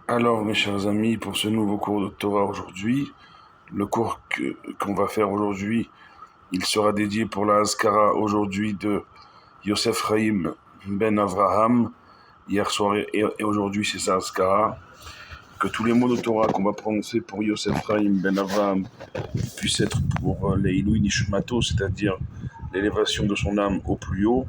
Alors, mes chers amis, pour ce nouveau cours de Torah aujourd'hui, le cours qu'on va faire aujourd'hui, il sera dédié pour la Haskara aujourd'hui de Yosef Chaim ben Avraham. Hier soir et aujourd'hui, c'est sa Haskara. Que tous les mots de Torah qu'on va prononcer pour Yosef Chaim ben Avraham puissent être pour l'Eilui Nishmato, c'est-à-dire l'élévation de son âme au plus haut,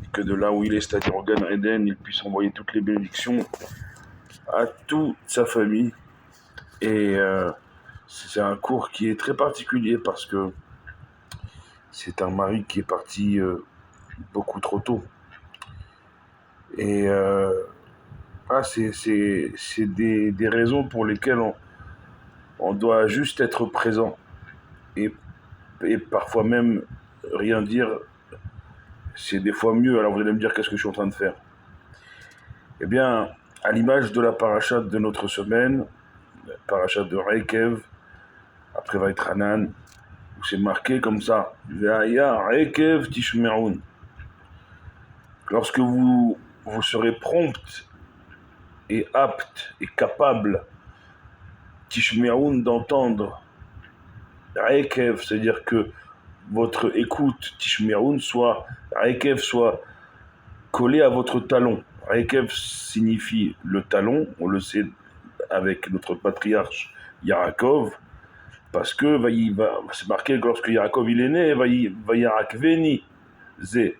et que de là où il est, c'est-à-dire au Gan Eden, il puisse envoyer toutes les bénédictions à toute sa famille. Et c'est un cours qui est très particulier parce que c'est un mari qui est parti beaucoup trop tôt. Et c'est des raisons pour lesquelles on doit juste être présent. Et, et parfois même rien dire, c'est des fois mieux. Alors vous allez me dire qu'est-ce que je suis en train de faire. Eh bien, à l'image de la parachat de notre semaine, la parachat de Rekev, après Vaïtranan, où c'est marqué comme ça, Ve'aya Rekev Tishme'un. Lorsque vous serez prompt et apte et capable, Tishme'un, d'entendre Rekev, c'est-à-dire que votre écoute Tishme'un soit Rekev, soit collée à votre talon. Rekev signifie le talon, on le sait avec notre patriarche Yaakov, parce que c'est marqué que lorsque Yaakov il est né, Vayarakveni Zé,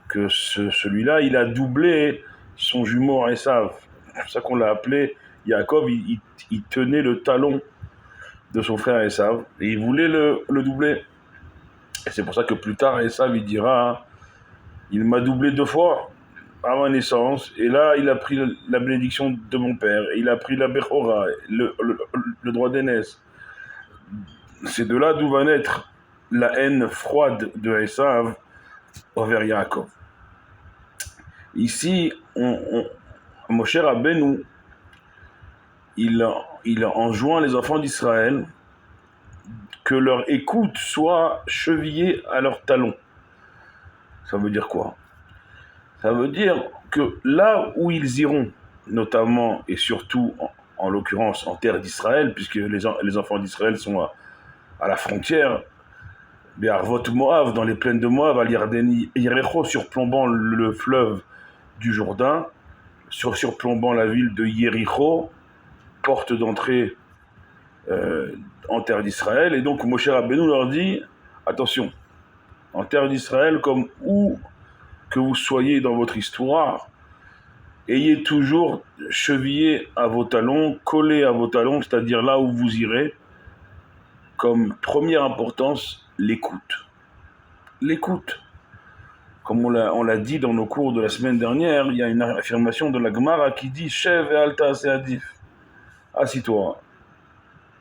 que celui-là il a doublé son jumeau Esav. C'est pour ça qu'on l'a appelé Yaakov, il tenait le talon de son frère Esav et il voulait le doubler. Et c'est pour ça que plus tard Esav il dira, il m'a doublé 2 fois à ma naissance, et là il a pris la bénédiction de mon père, et il a pris la Bechora, le droit d'aînesse. C'est de là d'où va naître la haine froide de Esav envers Yaakov. Ici, Moshe Rabbeinu, il enjoint les enfants d'Israël que leur écoute soit chevillée à leurs talons. Ça veut dire quoi? Ça veut dire que là où ils iront, notamment et surtout, en l'occurrence en terre d'Israël, puisque les enfants d'Israël sont à la frontière, Be'arvot Moab, dans les plaines de Moab, à l'Yardeni Yericho, surplombant le fleuve du Jourdain, surplombant la ville de Yericho, porte d'entrée en terre d'Israël. Et donc Moshe Rabbeinu leur dit, attention, en terre d'Israël, comme où que vous soyez dans votre histoire, ayez toujours chevillé à vos talons, collé à vos talons, c'est-à-dire là où vous irez, comme première importance, l'écoute. L'écoute. Comme on l'a dit dans nos cours de la semaine dernière, il y a une affirmation de la Gemara qui dit « Shev et alta seadif » assis-toi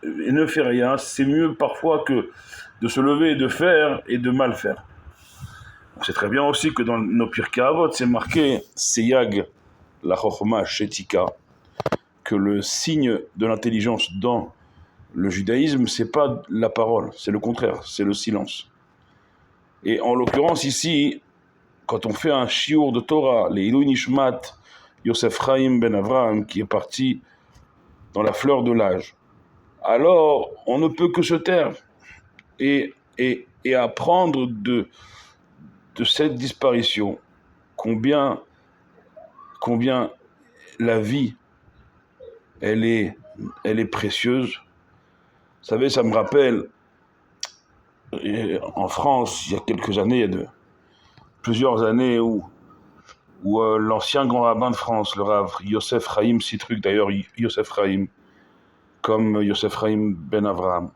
et ne fais rien, c'est mieux parfois que de se lever et de faire et de mal faire. On sait très bien aussi que dans nos Pirkei Avot, c'est marqué « Seyag la chokhma shetika » que le signe de l'intelligence dans le judaïsme, c'est pas la parole, c'est le contraire, c'est le silence. Et en l'occurrence ici, quand on fait un shiur de Torah, les Ilui Nishmat, Yosef Chaim ben Avraham, qui est parti dans la fleur de l'âge, alors on ne peut que se taire et apprendre de cette disparition combien la vie, elle est précieuse. Vous savez, ça me rappelle, en France, il y a quelques années, il y a plusieurs années où l'ancien grand rabbin de France, le Rav Yosef Chaim Sitruk, d'ailleurs Yosef Chaim, comme Yosef Chaim ben Avraham,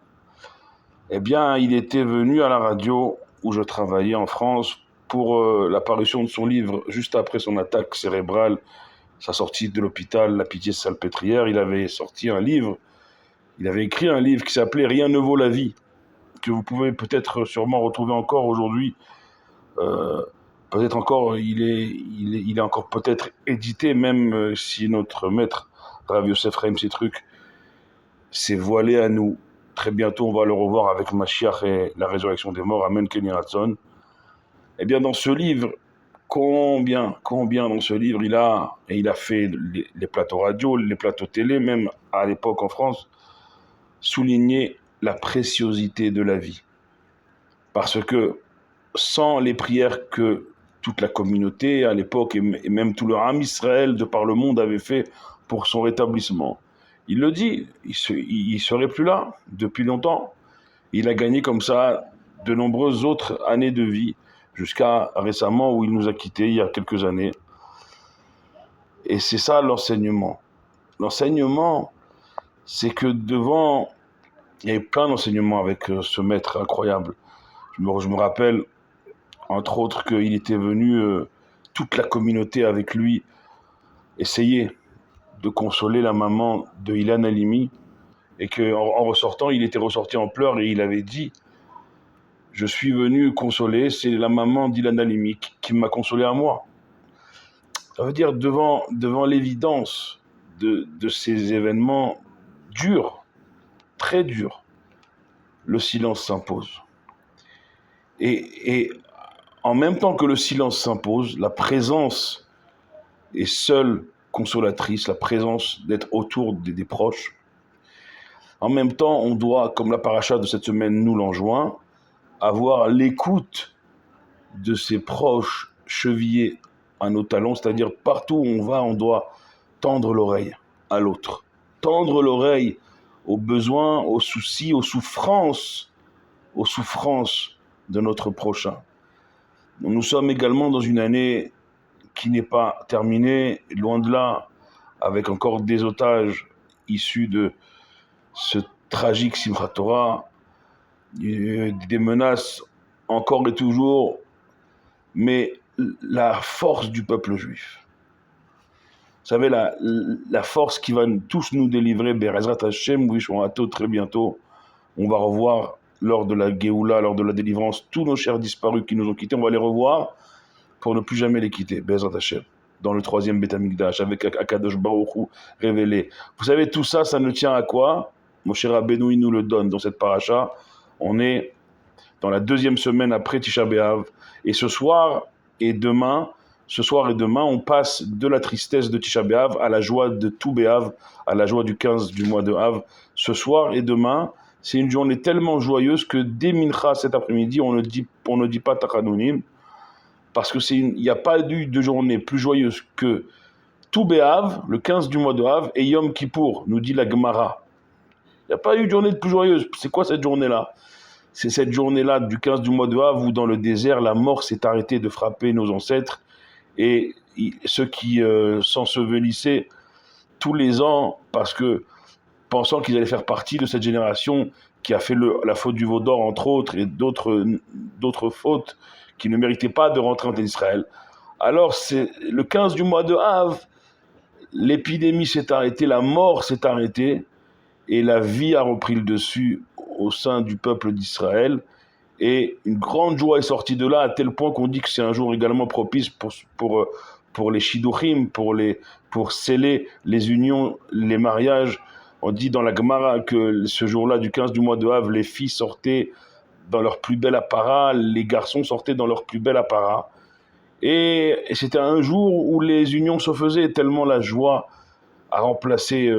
eh bien, il était venu à la radio où je travaillais en France pour la parution de son livre juste après son attaque cérébrale, sa sortie de l'hôpital, La Pitié-Salpêtrière. Il avait écrit un livre qui s'appelait Rien ne vaut la vie, que vous pouvez peut-être sûrement retrouver encore aujourd'hui. Peut-être encore, il est encore peut-être édité, même si notre maître, Rav Yosef Chaim Sitruk, s'est voilé à nous. Très bientôt, on va le revoir avec Mashiach et la résurrection des morts. Amen, Kenny Ratson. Eh bien, dans ce livre combien dans ce livre il a fait les plateaux radio, les plateaux télé, même à l'époque en France, souligner la préciosité de la vie. Parce que sans les prières que toute la communauté à l'époque et même tout le Ham Israël de par le monde avait fait pour son rétablissement, il le dit, il serait plus là depuis longtemps. Il a gagné comme ça de nombreuses autres années de vie, jusqu'à récemment où il nous a quittés, il y a quelques années. Et c'est ça l'enseignement. L'enseignement, c'est que devant... Il y avait plein d'enseignements avec ce maître incroyable. Je me rappelle, entre autres, qu'il était venu, toute la communauté avec lui, essayer de consoler la maman de Ilan Halimi, et qu'en ressortant, il était ressorti en pleurs et il avait dit: je suis venu consoler, c'est la maman d'Ilan Halimi qui m'a consolé à moi. Ça veut dire, devant l'évidence de ces événements durs, très durs, le silence s'impose. Et en même temps que le silence s'impose, la présence est seule consolatrice, la présence d'être autour des proches. En même temps, on doit, comme la paracha de cette semaine nous l'enjoint, avoir l'écoute de ses proches chevillés à nos talons, c'est-à-dire partout où on va, on doit tendre l'oreille à l'autre, tendre l'oreille aux besoins, aux soucis, aux souffrances de notre prochain. Nous sommes également dans une année qui n'est pas terminée, loin de là, avec encore des otages issus de ce tragique Simchat Torah, des menaces encore et toujours, mais la force du peuple juif. Vous savez, la force qui va tous nous délivrer, Be'ezrat Hashem, Vishwanato, très bientôt, on va revoir lors de la Géoula, lors de la délivrance, tous nos chers disparus qui nous ont quittés, on va les revoir pour ne plus jamais les quitter, Be'ezrat Hashem, dans le 3e Beth Amikdash, avec Akadosh Baruch Hu révélé. Vous savez, tout ça, ça ne tient à quoi? Moshe Rabbeinu, il nous le donne dans cette paracha. On est dans la 2e semaine après Tisha B'Av, et ce soir et demain, on passe de la tristesse de Tisha B'Av à la joie de tout B'Av, à la joie du 15 du mois de Av. Ce soir et demain, c'est une journée tellement joyeuse que dès Mincha cet après-midi, on ne dit pas Tachanunim, parce que il n'y a pas eu de journée plus joyeuse que tout B'Av, le 15 du mois de Av, et Yom Kippour, nous dit la Gemara. Il n'y a pas eu de journée de plus joyeuse. C'est quoi cette journée-là? C'est cette journée-là du 15 du mois de Av où dans le désert, la mort s'est arrêtée de frapper nos ancêtres, et ceux qui s'ensevelissaient tous les ans parce que pensant qu'ils allaient faire partie de cette génération qui a fait la faute du veau d'or entre autres et d'autres fautes qui ne méritaient pas de rentrer en Israël. Alors c'est le 15 du mois de Av, l'épidémie s'est arrêtée, la mort s'est arrêtée et la vie a repris le dessus au sein du peuple d'Israël. Et une grande joie est sortie de là, à tel point qu'on dit que c'est un jour également propice pour les shidduchim, pour sceller les unions, les mariages. On dit dans la Gemara que ce jour-là, du 15 du mois de Av, les filles sortaient dans leur plus bel apparat, les garçons sortaient dans leur plus bel apparat. Et c'était un jour où les unions se faisaient, tellement la joie a remplacé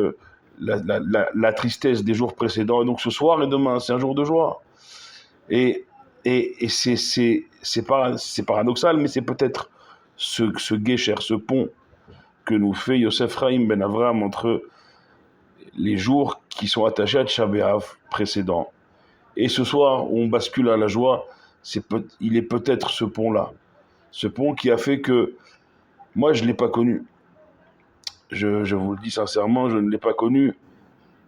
la tristesse des jours précédents. Et donc ce soir et demain, c'est un jour de joie. Et c'est paradoxal, mais c'est peut-être ce guécher, ce pont que nous fait Yosef Chaim ben Avraham entre les jours qui sont attachés à Tisha B'Av précédent. Et ce soir, où on bascule à la joie, il est peut-être ce pont-là. Ce pont qui a fait que moi, je ne l'ai pas connu. Je vous le dis sincèrement, je ne l'ai pas connu.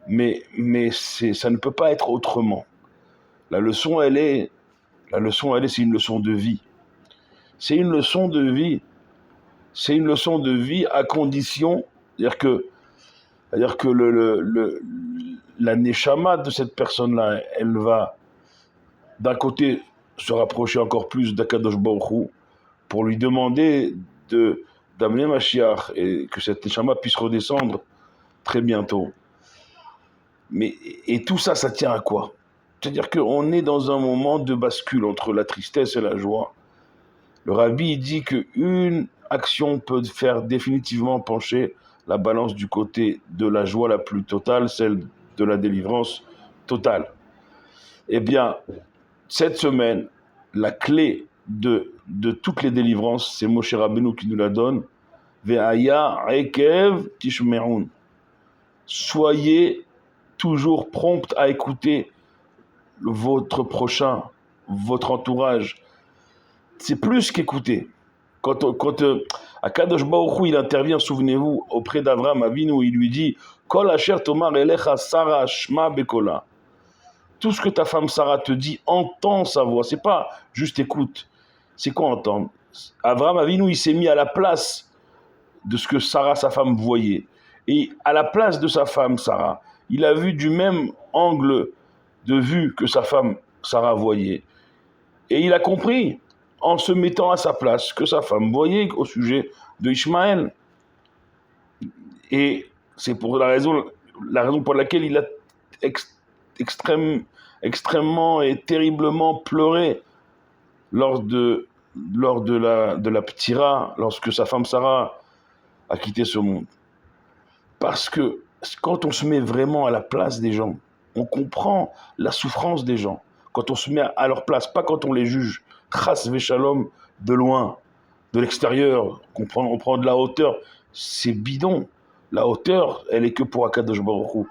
Mais ça ne peut pas être autrement. La leçon, c'est une leçon de vie. C'est une leçon de vie. C'est une leçon de vie à condition, c'est-à-dire que la neshama de cette personne-là, elle va d'un côté se rapprocher encore plus d'Akadosh Baruch Hu pour lui demander d'amener Mashiach et que cette neshama puisse redescendre très bientôt. Et tout ça, ça tient à quoi? C'est-à-dire qu'on est dans un moment de bascule entre la tristesse et la joie. Le rabbi dit qu'une action peut faire définitivement pencher la balance du côté de la joie la plus totale, celle de la délivrance totale. Eh bien, cette semaine, la clé de toutes les délivrances, c'est Moshe Rabbeinu qui nous la donne. Ve'aya ekev tishme'un. Soyez toujours prompt à écouter votre prochain, votre entourage. C'est plus qu'écouter. Quand Akadosh Baruch Hu, il intervient, souvenez-vous, auprès d'Avraham Avinu, il lui dit Kol asher tomar elecha Sarah shma bekola. Tout ce que ta femme Sarah te dit, entends sa voix. C'est pas juste écoute. C'est quoi entendre? Avraham Avinu, il s'est mis à la place de ce que Sarah, sa femme, voyait. Et à la place de sa femme Sarah, il a vu du même angle de vue que sa femme Sarah voyait. Et il a compris, en se mettant à sa place, que sa femme voyait au sujet de Ishmaël. Et c'est pour la raison pour laquelle il a extrêmement et terriblement pleuré lors de la ptira, lorsque sa femme Sarah a quitté ce monde. Parce que quand on se met vraiment à la place des gens, on comprend la souffrance des gens. Quand on se met à leur place, pas quand on les juge. Chas v'shalom, de loin, de l'extérieur, on prend de la hauteur. C'est bidon. La hauteur, elle est que pour Akadosh Baruch Hu.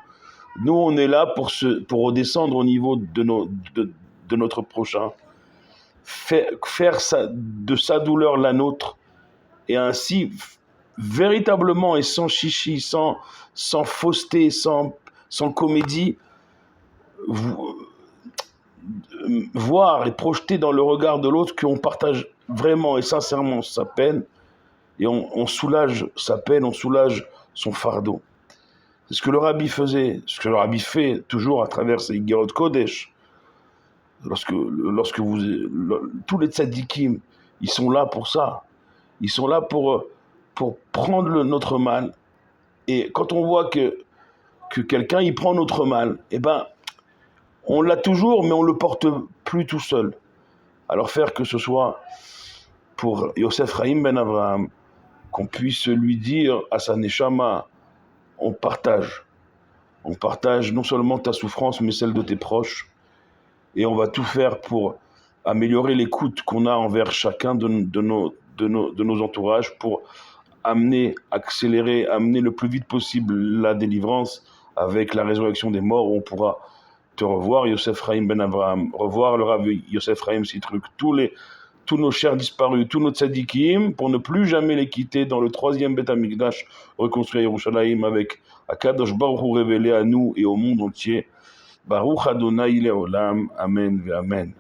Nous, on est là pour redescendre au niveau de notre prochain. Faire de sa douleur la nôtre. Et ainsi, véritablement et sans chichi, sans fausseté, sans comédie, voir et projeter dans le regard de l'autre qu'on partage vraiment et sincèrement sa peine, et on soulage sa peine, on soulage son fardeau. C'est ce que le rabbi faisait, ce que le rabbi fait toujours à travers ses Gerot Kodesh. Lorsque tous les tzadikim, ils sont là pour ça. Ils sont là pour prendre notre mal. Et quand on voit que quelqu'un, il prend notre mal, eh ben, on l'a toujours, mais on ne le porte plus tout seul. Alors faire que ce soit pour Yosef Chaim ben Avraham, qu'on puisse lui dire à sa neshama, on partage non seulement ta souffrance, mais celle de tes proches, et on va tout faire pour améliorer l'écoute qu'on a envers chacun de nos entourages, pour accélérer, amener le plus vite possible la délivrance avec la résurrection des morts, où on pourra te revoir, Yosef Chaim ben Avraham, revoir le Rav Yosef Chaim Sitruk, tous nos chers disparus, tous nos tzadikim, pour ne plus jamais les quitter dans le 3e Beth Amikdash, reconstruit à Yerushalayim, avec Akadosh Baruch Hu révélé à nous et au monde entier. Baruch Adonai Leolam, Amen ve Amen.